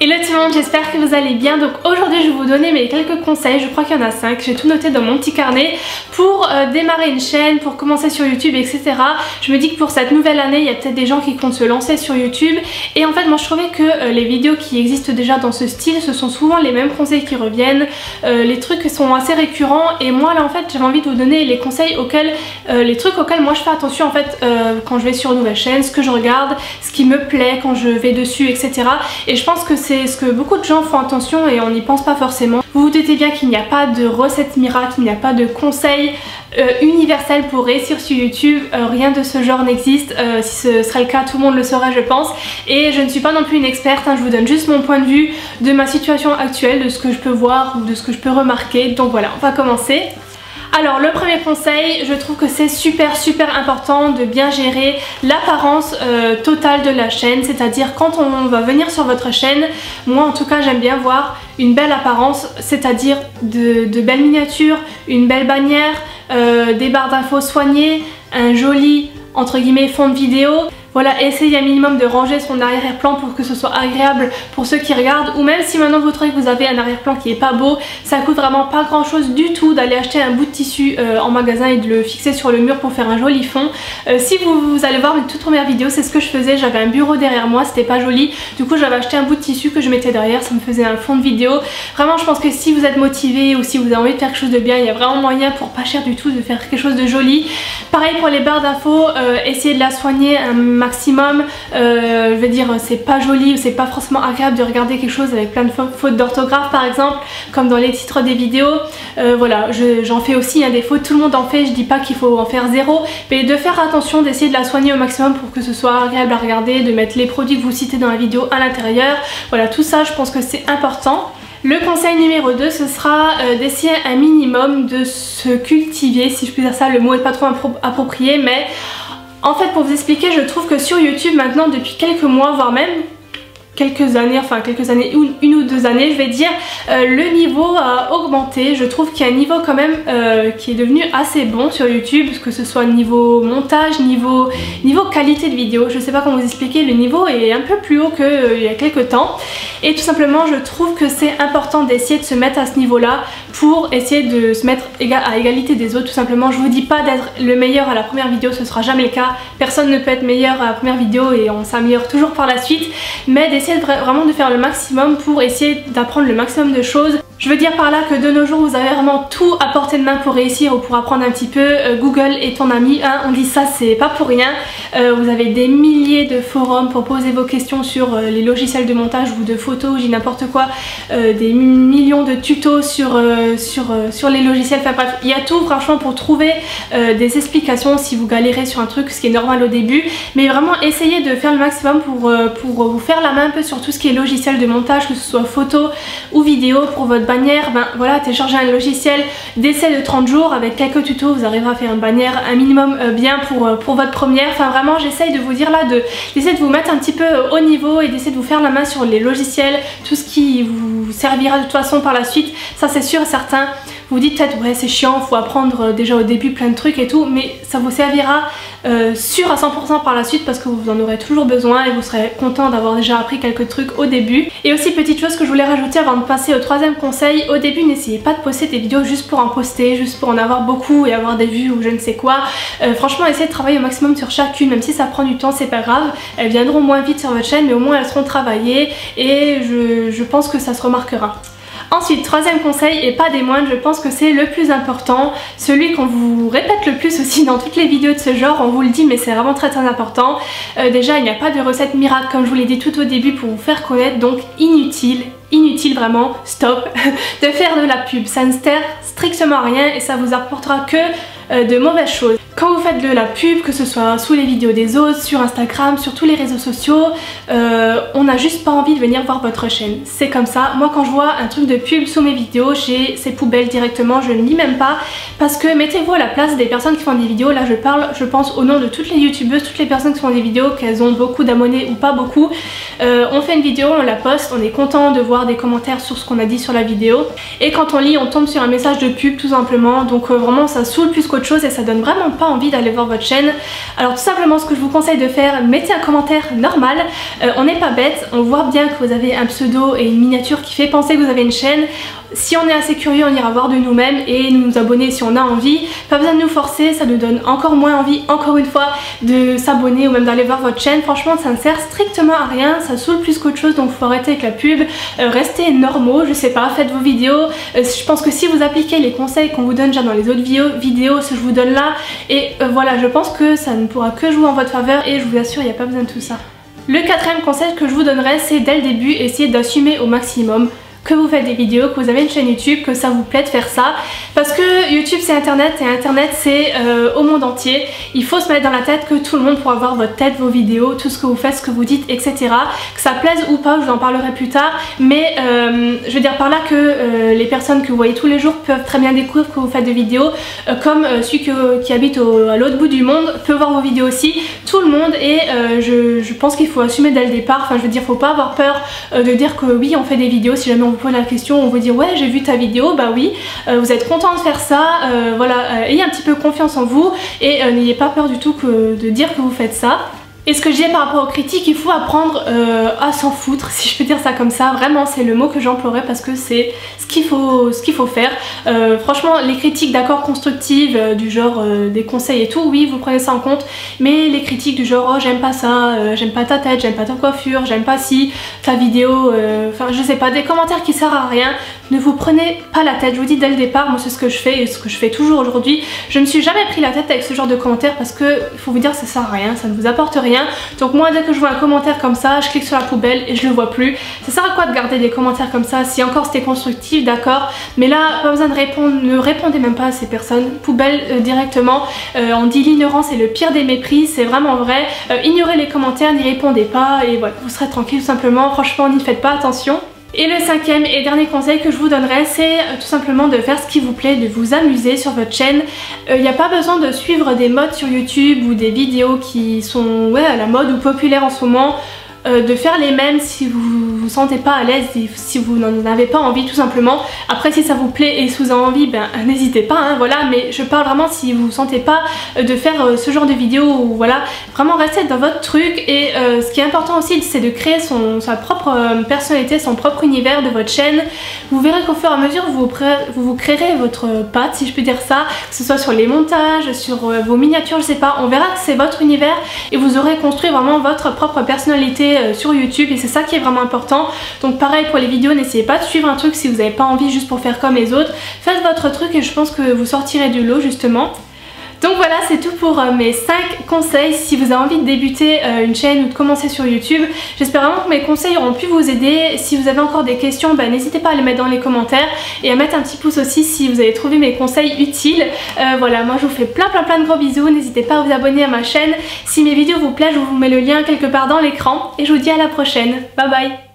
Hello tout le monde, j'espère que vous allez bien. Donc aujourd'hui je vais vous donner mes quelques conseils, je crois qu'il y en a 5, j'ai tout noté dans mon petit carnet pour démarrer une chaîne, pour commencer sur YouTube, etc. Je me dis que pour cette nouvelle année il y a peut-être des gens qui comptent se lancer sur YouTube et en fait moi je trouvais que les vidéos qui existent déjà dans ce style, ce sont souvent les mêmes conseils qui reviennent, les trucs sont assez récurrents et moi là en fait j'avais envie de vous donner les conseils auxquels, les trucs auxquels moi je fais attention en fait quand je vais sur une nouvelle chaîne, ce que je regarde, ce qui me plaît quand je vais dessus, etc. Et je pense que c'est ce que beaucoup de gens font attention et on n'y pense pas forcément. Vous vous doutez bien qu'il n'y a pas de recette miracle, il n'y a pas de conseil universel pour réussir sur YouTube, rien de ce genre n'existe. Si ce serait le cas, tout le monde le saurait je pense. Et je ne suis pas non plus une experte, hein, je vous donne juste mon point de vue de ma situation actuelle, de ce que je peux voir ou de ce que je peux remarquer. Donc voilà, on va commencer. Alors le premier conseil, je trouve que c'est super important de bien gérer l'apparence totale de la chaîne, c'est-à-dire quand on va venir sur votre chaîne, moi en tout cas j'aime bien voir une belle apparence, c'est-à-dire de belles miniatures, une belle bannière, des barres d'infos soignées, un joli entre guillemets fond de vidéo. Voilà, essayez un minimum de ranger son arrière-plan pour que ce soit agréable pour ceux qui regardent, ou même si maintenant vous trouvez que vous avez un arrière-plan qui est pas beau, ça coûte vraiment pas grand chose du tout d'aller acheter un bout de tissu en magasin et de le fixer sur le mur pour faire un joli fond. Si vous allez voir mes toutes premières vidéos, c'est ce que je faisais, j'avais un bureau derrière moi, c'était pas joli, du coup j'avais acheté un bout de tissu que je mettais derrière, ça me faisait un fond de vidéo. Vraiment je pense que si vous êtes motivé ou si vous avez envie de faire quelque chose de bien, il y a vraiment moyen pour pas cher du tout de faire quelque chose de joli. Pareil pour les barres d'infos, essayez de la soigner un maximum, je veux dire c'est pas joli ou c'est pas forcément agréable de regarder quelque chose avec plein de fautes d'orthographe par exemple, comme dans les titres des vidéos. Voilà, j'en fais aussi des fautes, tout le monde en fait, je dis pas qu'il faut en faire zéro, mais de faire attention, d'essayer de la soigner au maximum pour que ce soit agréable à regarder, de mettre les produits que vous citez dans la vidéo à l'intérieur. Voilà, tout ça je pense que c'est important. Le conseil numéro 2, ce sera d'essayer un minimum de se cultiver, si je puis dire ça, le mot est pas trop approprié, mais en fait pour vous expliquer, je trouve que sur YouTube maintenant depuis quelques mois, voire même quelques années, une ou deux années je vais dire, le niveau a augmenté. Je trouve qu'il y a un niveau quand même qui est devenu assez bon sur YouTube, que ce soit niveau montage, niveau qualité de vidéo, je sais pas comment vous expliquer, le niveau est un peu plus haut qu'il y a quelques temps et tout simplement je trouve que c'est important d'essayer de se mettre à ce niveau là pour essayer de se mettre à égalité des autres tout simplement. Je vous dis pas d'être le meilleur à la première vidéo, ce sera jamais le cas, personne ne peut être meilleur à la première vidéo et on s'améliore toujours par la suite, mais d'essayer vraiment de faire le maximum pour essayer d'apprendre le maximum de choses. Je veux dire par là que de nos jours vous avez vraiment tout à portée de main pour réussir ou pour apprendre un petit peu. Google est ton ami, hein, on dit ça, c'est pas pour rien. Vous avez des milliers de forums pour poser vos questions sur les logiciels de montage ou de photos, ou n'importe quoi, des millions de tutos sur les logiciels, enfin bref, il y a tout franchement pour trouver des explications si vous galérez sur un truc, ce qui est normal au début, mais vraiment essayez de faire le maximum pour vous faire la main un peu sur tout ce qui est logiciel de montage, que ce soit photo ou vidéo. Pour votre bannière, ben voilà, téléchargez un logiciel d'essai de 30 jours avec quelques tutos, vous arriverez à faire une bannière un minimum bien pour votre première. Enfin vraiment j'essaye de vous dire là d'essayer de vous mettre un petit peu au niveau et d'essayer de vous faire la main sur les logiciels, tout ce qui vous servira de toute façon par la suite, ça c'est sûr et certain. Vous dites peut-être ouais c'est chiant, faut apprendre déjà au début plein de trucs et tout, mais ça vous servira sûr à 100% par la suite parce que vous en aurez toujours besoin et vous serez content d'avoir déjà appris quelques trucs au début. Et aussi petite chose que je voulais rajouter avant de passer au troisième conseil, au début n'essayez pas de poster des vidéos juste pour en poster, juste pour en avoir beaucoup et avoir des vues ou je ne sais quoi. Franchement essayez de travailler au maximum sur chacune, même si ça prend du temps c'est pas grave, elles viendront moins vite sur votre chaîne mais au moins elles seront travaillées et je pense que ça se remarquera. Ensuite, troisième conseil et pas des moindres, je pense que c'est le plus important, celui qu'on vous répète le plus aussi dans toutes les vidéos de ce genre, on vous le dit mais c'est vraiment très important. Déjà il n'y a pas de recette miracle comme je vous l'ai dit tout au début pour vous faire connaître, donc inutile vraiment, stop de faire de la pub, ça ne sert strictement à rien et ça vous apportera que de mauvaises choses. Quand vous faites de la pub, que ce soit sous les vidéos des autres, sur Instagram, sur tous les réseaux sociaux, on n'a juste pas envie de venir voir votre chaîne. C'est comme ça. Moi quand je vois un truc de pub sous mes vidéos, j'ai ces poubelles directement, je ne lis même pas. Parce que mettez-vous à la place des personnes qui font des vidéos. Là je parle, je pense au nom de toutes les youtubeuses, toutes les personnes qui font des vidéos, qu'elles ont beaucoup d'abonnés ou pas beaucoup. On fait une vidéo, on la poste, on est content de voir des commentaires sur ce qu'on a dit sur la vidéo. Et quand on lit, on tombe sur un message de pub tout simplement. Donc vraiment ça saoule plus qu'autre chose et ça donne vraiment pas envie d'aller voir votre chaîne. Alors tout simplement ce que je vous conseille de faire, mettez un commentaire normal, on n'est pas bête, on voit bien que vous avez un pseudo et une miniature qui fait penser que vous avez une chaîne. Si on est assez curieux, on ira voir de nous-mêmes et nous abonner si on a envie. Pas besoin de nous forcer, ça nous donne encore moins envie, encore une fois, de s'abonner ou même d'aller voir votre chaîne. Franchement, ça ne sert strictement à rien, ça saoule plus qu'autre chose, donc faut arrêter avec la pub. Restez normaux, je sais pas, faites vos vidéos. Je pense que si vous appliquez les conseils qu'on vous donne déjà dans les autres vidéos, ce que je vous donne là, et voilà, je pense que ça ne pourra que jouer en votre faveur et je vous assure, il n'y a pas besoin de tout ça. Le quatrième conseil que je vous donnerai, c'est dès le début, essayer d'assumer au maximum que vous faites des vidéos, que vous avez une chaîne YouTube, que ça vous plaît de faire ça, parce que YouTube c'est internet et internet c'est au monde entier. Il faut se mettre dans la tête que tout le monde pourra voir votre tête, vos vidéos, tout ce que vous faites, ce que vous dites, etc. Que ça plaise ou pas, je vous en parlerai plus tard, mais je veux dire par là que les personnes que vous voyez tous les jours peuvent très bien découvrir que vous faites des vidéos, comme celui qui habite à l'autre bout du monde peut voir vos vidéos aussi, tout le monde, et je pense qu'il faut assumer dès le départ. Enfin je veux dire, faut pas avoir peur de dire que oui on fait des vidéos. Si jamais on vous pose la question, on vous dit ouais j'ai vu ta vidéo, bah oui, vous êtes content de faire ça, voilà, ayez un petit peu confiance en vous et n'ayez pas peur du tout de dire que vous faites ça. Et ce que je disais par rapport aux critiques, il faut apprendre à s'en foutre, si je peux dire ça comme ça. Vraiment, c'est le mot que j'emploierais parce que c'est ce qu'il faut faire. Franchement, les critiques d'accord constructives, du genre des conseils et tout, oui, vous prenez ça en compte. Mais les critiques du genre oh j'aime pas ça, j'aime pas ta tête, j'aime pas ta coiffure, j'aime pas si ta vidéo, enfin je sais pas, des commentaires qui servent à rien. Ne vous prenez pas la tête, je vous dis dès le départ, moi c'est ce que je fais et ce que je fais toujours aujourd'hui. Je ne me suis jamais pris la tête avec ce genre de commentaires parce que il faut vous dire ça sert à rien, ça ne vous apporte rien. Donc moi dès que je vois un commentaire comme ça, je clique sur la poubelle et je le vois plus. Ça sert à quoi de garder des commentaires comme ça? Si encore c'était constructif, d'accord, mais là pas besoin de répondre, ne répondez même pas à ces personnes, poubelle directement. On dit l'ignorance est le pire des mépris, c'est vraiment vrai. Ignorez les commentaires, n'y répondez pas et voilà, vous serez tranquille tout simplement. Franchement n'y faites pas attention. Et le cinquième et dernier conseil que je vous donnerai, c'est tout simplement de faire ce qui vous plaît, de vous amuser sur votre chaîne. Il n'y a pas besoin de suivre des modes sur YouTube ou des vidéos qui sont à la mode ou populaires en ce moment. De faire les mêmes si vous vous sentez pas à l'aise, si vous n'en avez pas envie tout simplement. Après si ça vous plaît et si vous avez envie, ben n'hésitez pas, hein, voilà, mais je parle vraiment si vous sentez pas de faire ce genre de vidéo, ou voilà, vraiment restez dans votre truc. Et ce qui est important aussi, c'est de créer sa propre personnalité, son propre univers de votre chaîne. Vous verrez qu'au fur et à mesure vous créerez votre patte, si je peux dire ça, que ce soit sur les montages, sur vos miniatures, je sais pas, on verra que c'est votre univers et vous aurez construit vraiment votre propre personnalité sur YouTube, et c'est ça qui est vraiment important. Donc pareil pour les vidéos, n'essayez pas de suivre un truc si vous n'avez pas envie juste pour faire comme les autres. Faites votre truc et je pense que vous sortirez du lot justement. Donc voilà, c'est tout pour mes 5 conseils si vous avez envie de débuter une chaîne ou de commencer sur YouTube. J'espère vraiment que mes conseils auront pu vous aider. Si vous avez encore des questions, n'hésitez pas à les mettre dans les commentaires et à mettre un petit pouce aussi si vous avez trouvé mes conseils utiles. Voilà, moi je vous fais plein de gros bisous. N'hésitez pas à vous abonner à ma chaîne. Si mes vidéos vous plaisent, je vous mets le lien quelque part dans l'écran et je vous dis à la prochaine. Bye bye.